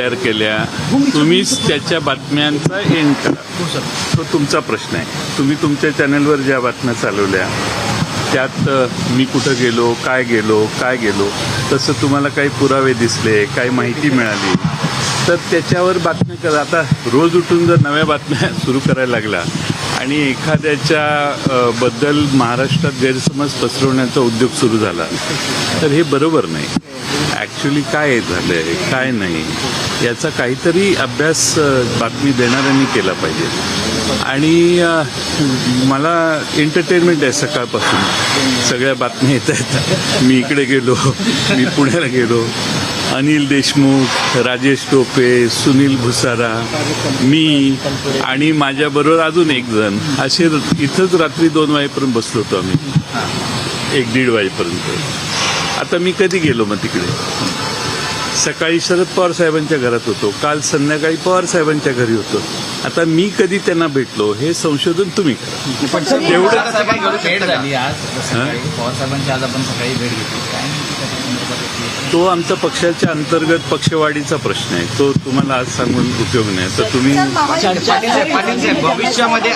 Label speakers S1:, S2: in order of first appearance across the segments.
S1: तयार केल्या, तुम्हीच त्याच्या बातम्यांचा एंड करा. तो तुमचा प्रश्न आहे. तुम्ही तुमच्या चॅनलवर ज्या बातम्या चालवल्या त्यात मी कुठं गेलो, काय गेलो तसं तुम्हाला काही पुरावे दिसले, काही माहिती मिळाली तर त्याच्यावर बातमी करा. आता रोज उठून जर नव्या बातम्या सुरू करायला लागला आणि एखाद्याच्या बद्दल महाराष्ट्रात गैरसमज पसरवण्याचा उद्योग सुरू झाला तर हे बरोबर नाही. ॲक्च्युली काय झालं आहे, काय नाही याचा काहीतरी अभ्यास बातमी देणाऱ्यांनी केला पाहिजे. आणि मला एंटरटेनमेंट आहे सकाळपासून. सगळ्या बातम्या येत आहेत. मी इकडे गेलो, मी पुण्याला गेलो, अनिल देशमुख, राजेश टोपे, सुनील भुसारा, मी आणि माझ्याबरोबर अजून एक जण असे इथंच रात्री 2 वाजेपर्यंत बसलो होतो आम्ही, 1-1:30 वाजेपर्यंत. आता मी कधी गेलो मग तिकडे? सकाळी शरद पवार साहेबांच्या घरात होतो, काल संध्याकाळी पवार साहेबांच्या घरी होतो. आता मी कधी त्यांना भेटलो हे संशोधन तुम्ही करा.
S2: तेवढं भेट झाली आज सकाळी पवार साहेबांची, आज आपण सकाळी भेट घेतली.
S1: तो आमचा पक्षाच्या अंतर्गत पक्षवाढीचा प्रश्न आहे. तो तुम्हाला आज सांगून उपयोग नाही. तर तुम्ही
S2: भविष्यामध्ये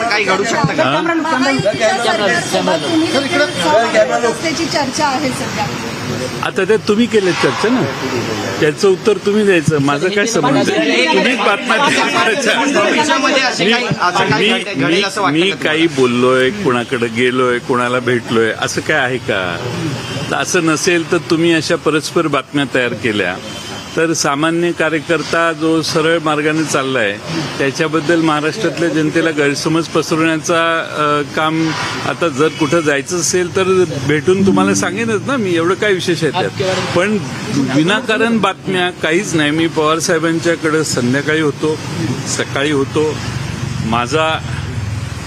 S2: काही घडू शकतं का?
S3: चर्चा आहे सध्या.
S1: आता ते तुम्ही केले चर्चा ना, त्याचं उत्तर तुम्ही द्यायचं. माझं काय संबंध आहे? तुम्हीच बातम्या मी काही बोललोय, कोणाकडे गेलोय, कोणाला भेटलोय असं काय आहे का? असं नसेल तर तुम्ही अशा परस्पर बातम्या तयार केल्या तर सामान्य कार्यकर्ता जो सरळ मार्गाने चाललाय त्याच्याबद्दल महाराष्ट्रातल्या जनतेला गैरसमज पसरवण्याचा काम. आता जर कुठं जायचं असेल तर भेटून तुम्हाला सांगेनच ना मी, एवढं काय विशेष आहे त्यात. पण विनाकारण बातम्या काहीच नाही. मी पवार साहेबांच्याकडे संध्याकाळी होतो, सकाळी होतो. माझा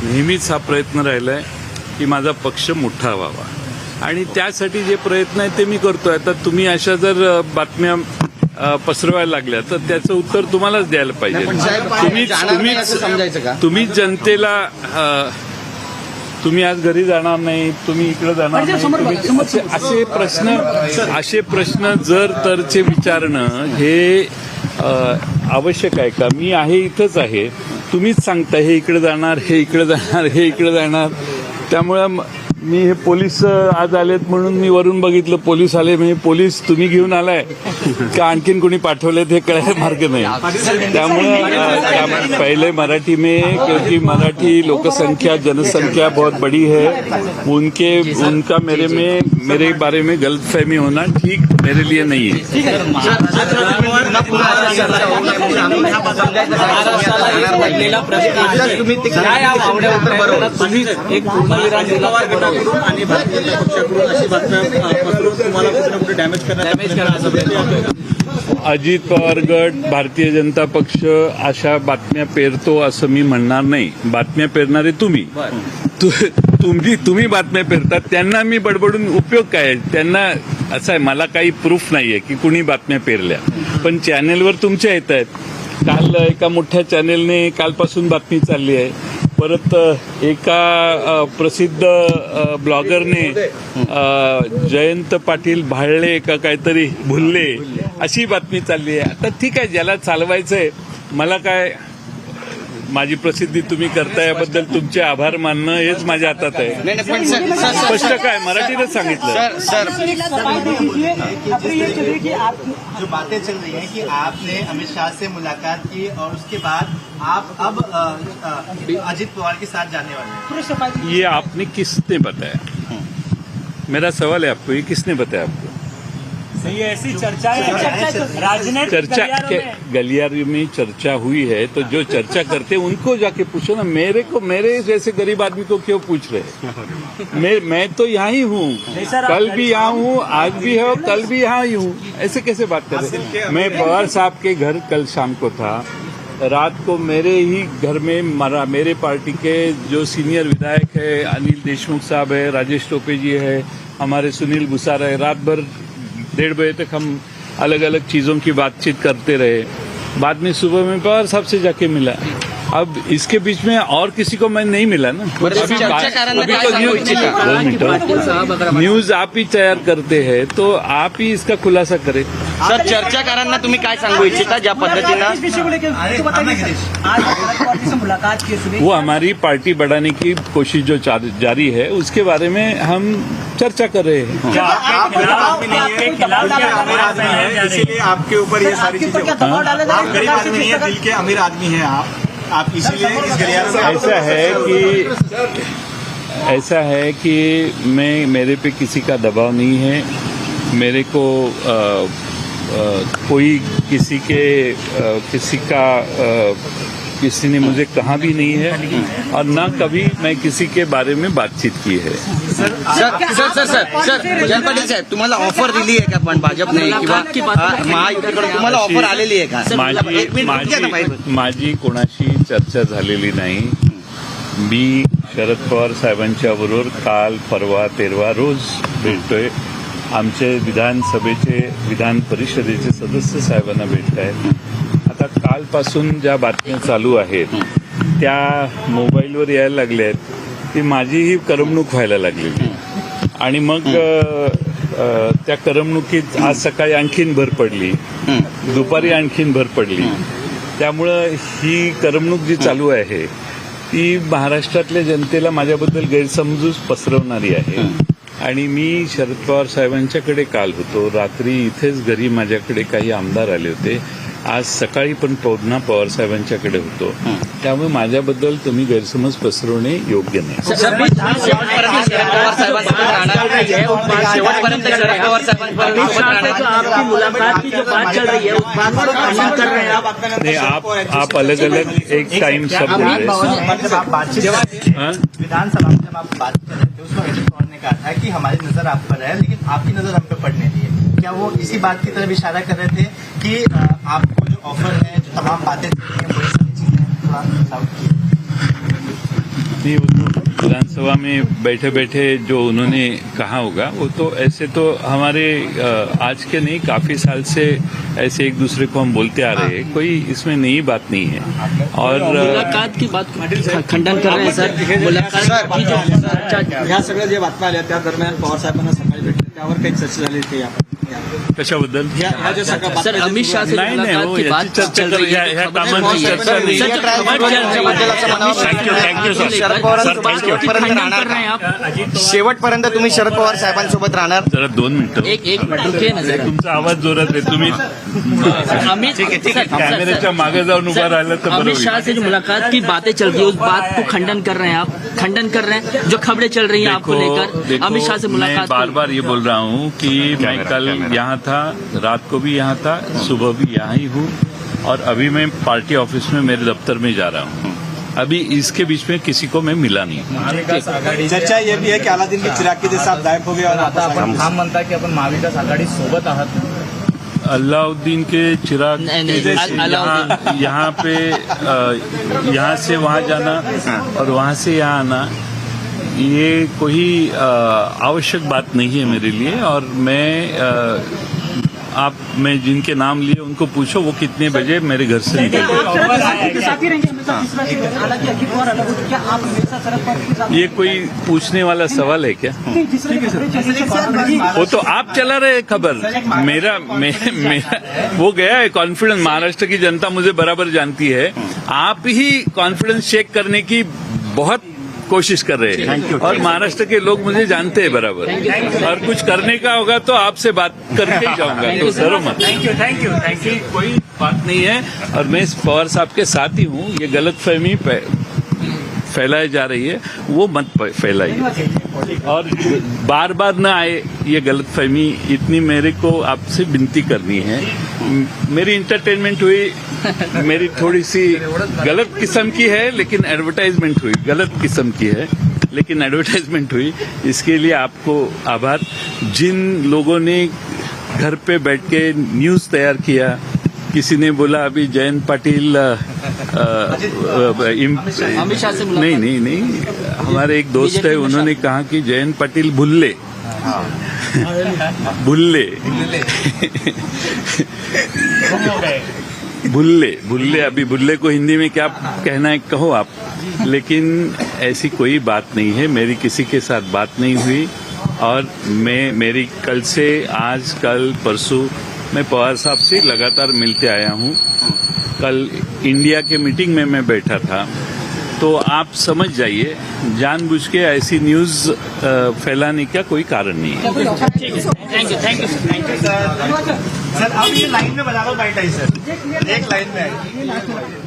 S1: नेहमीच हा प्रयत्न राहिलाय की माझा पक्ष मोठा व्हावा आणि त्यासाठी जे प्रयत्न आहेत ते मी करतोय. आता तुम्ही अशा जर बातम्या पसरवायला लागल्या तर त्याचं उत्तर तुम्हालाच द्यायला पाहिजे. तुम्हीच जनतेला तुम्ही आज घरी जाणार नाही, तुम्ही इकडे जाणार नाही, असे प्रश्न जर तरचे विचारणं हे आवश्यक आहे का? मी आहे इथंच आहे, तुम्हीच सांगता हे इकडे जाणार, हे इकडे जाणार, हे इकडे जाणार. त्यामुळं मी हे पोलीस आज आलेत म्हणून मी वरून बघितलं पोलीस आले, म्हणजे पोलीस तुम्ही घेऊन आलाय का आणखीन कोणी पाठवलेत हे कळायला मार्ग नाही. त्यामुळे पहले मराठी में, क्योंकि मराठी लोकसंख्या जनसंख्या बहुत बड़ी है, उनका मेरे बारे में गलतफहमी होना ठीक मेरे लिए नहीं है.
S4: आणि भारतीय जनता पक्षाकडून अशी बातम्या पसरवून तुम्हाला कुठे ना कुठे डॅमेज करण्याचा
S1: अजित पवार गट, भारतीय जनता पक्ष अशा बातम्या पेरतो असं मी म्हणणार नाही. बातम्या पेरणारे तुम्ही बातम्या पेरतात, त्यांना मी बडबडून उपयोग काय? त्यांना असं आहे, मला काही प्रूफ नाहीये की कुणी बातम्या पेरल्या, पण चॅनेलवर तुमच्या येत आहेत. काल एका मोठ्या चॅनेलने कालपासून बातमी चालली आहे. परत एका प्रसिद्ध ब्लॉगरने जयंत पाटील भाळले का काहीतरी भुलले अशी बातमी चालली आहे. आता ठीक आहे, ज्याला चालवायचंय, मला काय, माझी प्रसिद्धी तुम्ही करताय याबद्दल तुमचे आभार मानणं हेच माझ्या हातात आहे. स्पष्ट काय मराठीतच सांगितलं.
S4: जो बातें चल रही हैं कि आपने अमित शाह से मुलाकात की और उसके बाद आप अब अजित पवार के साथ जाने वाले हैं.
S1: ये आपने किसने बताया? मेरा सवाल है आपको, ये किसने बताया आपको?
S5: सही ऐसी चर्चा है, राजनीतिक
S1: चर्चा के गलियारे में चर्चा हुई है तो जो चर्चा करते हैं उनको जाके पूछो ना. मेरे जैसे गरीब आदमी को क्यों पूछ रहे? मैं तो यहाँ ही हूँ, कल भी यहाँ हूँ, आज भी है, कल भी यहाँ ही हूँ. ऐसे कैसे बात कर रहे? मैं पवार साहब के घर कल शाम को था. रात को मेरे ही घर में मेरे पार्टी के जो सीनियर विधायक है, अनिल देशमुख साहब है, राजेश टोपे जी है, हमारे सुनील भुसारा है, रात भर 1:30 बजे तक हम अलग अलग चीज़ों की बातचीत करते रहे. बाद में सुबह में पवार साहब से जाके मिला. अब इसके बीच में और किसी को मैं नहीं मिला ना।
S3: चर्चाकारांना
S1: अभी
S3: काय
S1: तो
S3: सांगू
S1: न्यूज
S3: इच्छिता?
S1: 2 मिनिटं न्यूज आप ही तैयार करते हैं तो आप ही इसका खुलासा करें।
S3: सर चर्चाकारांना तुम्ही काय सांगू इच्छिता ज्या पद्धतीनं
S4: अरे हम गिरीश
S6: आज मुलाकात की सुनी
S1: वो हमारी पार्टी बढ़ाने की कोशिश जो जारी है उसके बारे में हम चर्चा कर रहे हैं।
S5: जो आपके खिलाफ क्या
S6: आमिर
S5: आवाज
S6: आदमी
S5: है,
S6: है,
S5: इसीलिए
S6: आपके ऊपर ये सारी चीजें
S5: आप गरीब आदमी नहीं है, दिल के अमीर आदमी हैं आप इसीलिए इस गलियारे में
S1: ऐसा है कि मेरे पे किसी का दबाव नहीं है। मेरे को कोई किसी ने मुझे कहा भी नहीं है और ना कभी मैं किसी के बारे में बातचीत की है।
S3: सर जयंत पाटील साहेब तुम्हाला ऑफर दिली आहे का पण भाजपने किंवा महायुतीकडून तुम्हाला ऑफर आलेली आहे का? एक मिनिट रुक ना बाहेर.
S1: माझी कोणाशी चर्चा झालेली नाही। मी शरद पवार साहेबांच्या बरोबर काल परवा तेरवा रोज भेटतोय। आमचे विधान परिषदेचे सदस्य साहेबांना भेटतायत। आता कालपासून ज्या बातम्या चालू आहेत त्या मोबाईलवर यायला लागल्या आहेत की माझी ही करमणूक व्हायला लागलेली आणि मग त्या करमणुकीत आज सकाळी आणखीन भर पडली, दुपारी आणखीन भर पडली। त्यामुळं ही करमणूक जी चालू आहे ती महाराष्ट्रातल्या जनतेला माझ्याबद्दल गैरसमजूत पसरवणारी आहे। आणि मी शरद पवार साहेबांच्याकडे काल होतो, रात्री इथेच घरी माझ्याकडे काही आमदार आले होते, आज सकाळी पण पुन्हा पवार साहेबांच्याकडे होतो। त्यामुळे माझ्याबद्दल तुम्ही गैरसमज पसरवणे योग्य नाही।
S3: शेवटपर्यंत शरद पवार साहेबांसोबत
S6: आपकी मुलाकात की जो बात चल रही है उस बात पर कमेंट कर रहे हैं आप।
S1: नहीं, आप अलग अलग एक टाइम सब बोल रहे हैं।
S4: जब आप बातचीत
S1: हाँ?
S4: विधानसभा में जब आप बात कर रहे थे उसमें अजित पवार ने कहा था कि हमारी नजर आप पर है लेकिन आपकी नजर हम पे पड़ने दी है। क्या वो इसी बात की तरफ इशारा कर रहे थे कि आपको जो ऑफर है, जो तमाम बातें चल रही हैं, वही सारी चीजें थोड़ा साउथ की
S1: नहीं, वो तो विधानसभा में बैठे बैठे जो उन्होंने कहा होगा वो तो ऐसे तो हमारे आज के नहीं काफी साल से ऐसे एक दूसरे को हम बोलते आ रहे हैं, कोई इसमें नई बात नहीं है। और
S3: मुलाकात की बात खंडन कर रहे हैं सर। मुलाकात की जो
S6: ह्या सगळ्या ज्या बातम्या आल्या त्या दरम्यान पवार साहेबांना सकाळी भेटले त्यावर काही चर्चा झाली होती
S1: कशाबद्दल
S6: ह्या ज्या सगळ्या
S3: सर अमित शाह से
S1: नाही नाही,
S3: मुलाकात
S1: हो,
S3: की
S1: याची
S3: बात
S1: चर्चा
S3: चल रही है,
S1: ह्या
S3: खबर
S1: कामांची
S3: है,
S1: चर्चा नहीं
S3: सर, जो खबर चल रही है,
S2: शरद पवारांसोबत शेवटपर्यंत राहणार
S3: कर रहे हैं आप।
S2: शेवटपर्यंत तुम्ही शरद पवार साहेबांसोबत राहणार?
S1: जरा 2 मिनिटं
S3: एक मिनट रुकिए ना जरा।
S1: तुमचा आवाज जोरात आहे, तुम्ही
S3: अमित
S1: कॅमेऱ्याच्या मागे जाऊन उभा राहिलं तर बरं
S3: अमित शाह
S1: होईल।
S3: से जो मुलाकात की बातें चल रही है उस बात को खंडन कर रहे हैं आप, खंडन कर रहे हैं जो खबरें चल रही हैं आपको लेकर अमित शाह से
S1: मैं
S3: मुलाकात
S1: बार बार ये बोल रहा हूँ कि मैं कल यहाँ था, रात को भी यहाँ था, सुबह भी यहाँ ही हूँ और अभी मैं पार्टी ऑफिस में मेरे दफ्तर में जा रहा हूँ। अभी इसके बीच में किसी को मैं मिला नहीं।
S6: चर्चा ये भी है कि अलादीन के चिराग के जैसे आप गायब हो गए और
S2: आता आपण ठाम म्हणता की आपण महाविकास आघाडी सोबत आहात।
S1: अलाउद्दीन के चिराग
S3: नहीं, नहीं,
S1: के जैसे
S3: अलाउद्दीन।
S1: यहाँ पे यहाँ से वहाँ जाना और वहाँ से यहाँ आना ये कोई आवश्यक बात नहीं है मेरे लिए। और मैं जिनके नाम लिए उनको पूछो वो कितने बजे मेरे घर से निकल ये कोई पूछने वाला सवाल है क्या? वो तो आप चला रहे खबर, मेरा वो गया है कॉन्फिडेंस। महाराष्ट्र की जनता मुझे बराबर जानती है। आप ही कॉन्फिडेंस चेक करने की बहुत कोशिश कर रहे हैं और महाराष्ट्र के लोग मुझे जानते हैं बराबर। और कुछ करने का होगा तो आपसे बात करके ही जाऊंगा, तो डरो मत।
S5: Thank you.
S1: कोई बात नहीं है और मैं पवार साहब के साथ ही हूँ। ये गलतफहमी फैलाई जा रही है वो मत फैलाइए और बार बार न आए ये गलतफहमी। इतनी मेरे को आपसे विनती करनी है। मेरी इंटरटेनमेंट हुई, मेरी थोड़ी सी गलत किस्म की है लेकिन एडवर्टाइजमेंट हुई, गलत किस्म की है लेकिन एडवर्टाइजमेंट हुई। इसके लिए आपको आभार। जिन लोगों ने घर पे बैठ के न्यूज़ तैयार किया, किसी ने बोला अभी जयंत पाटिल
S3: अमित शाह से मुलाकात
S1: नहीं, हमारे एक दोस्त है, उन्होंने कहा कि जयंत पाटिल भुल्ले भुल्ले अभी भुल्ले को हिंदी में क्या कहना है कहो आप, लेकिन ऐसी कोई बात नहीं है, मेरी किसी के साथ बात नहीं हुई। और मेरी कल से आज कल परसों मैं पवार साहब से लगातार मिलते आया हूं। कल इंडिया के मीटिंग में मैं बैठा था, तो आप समझ जाइए जानबूझ के ऐसी न्यूज फैलाने का कोई कारण नहीं है।
S4: सर अब ये लाइन में बता दो बाइट आई सर, एक लाइन में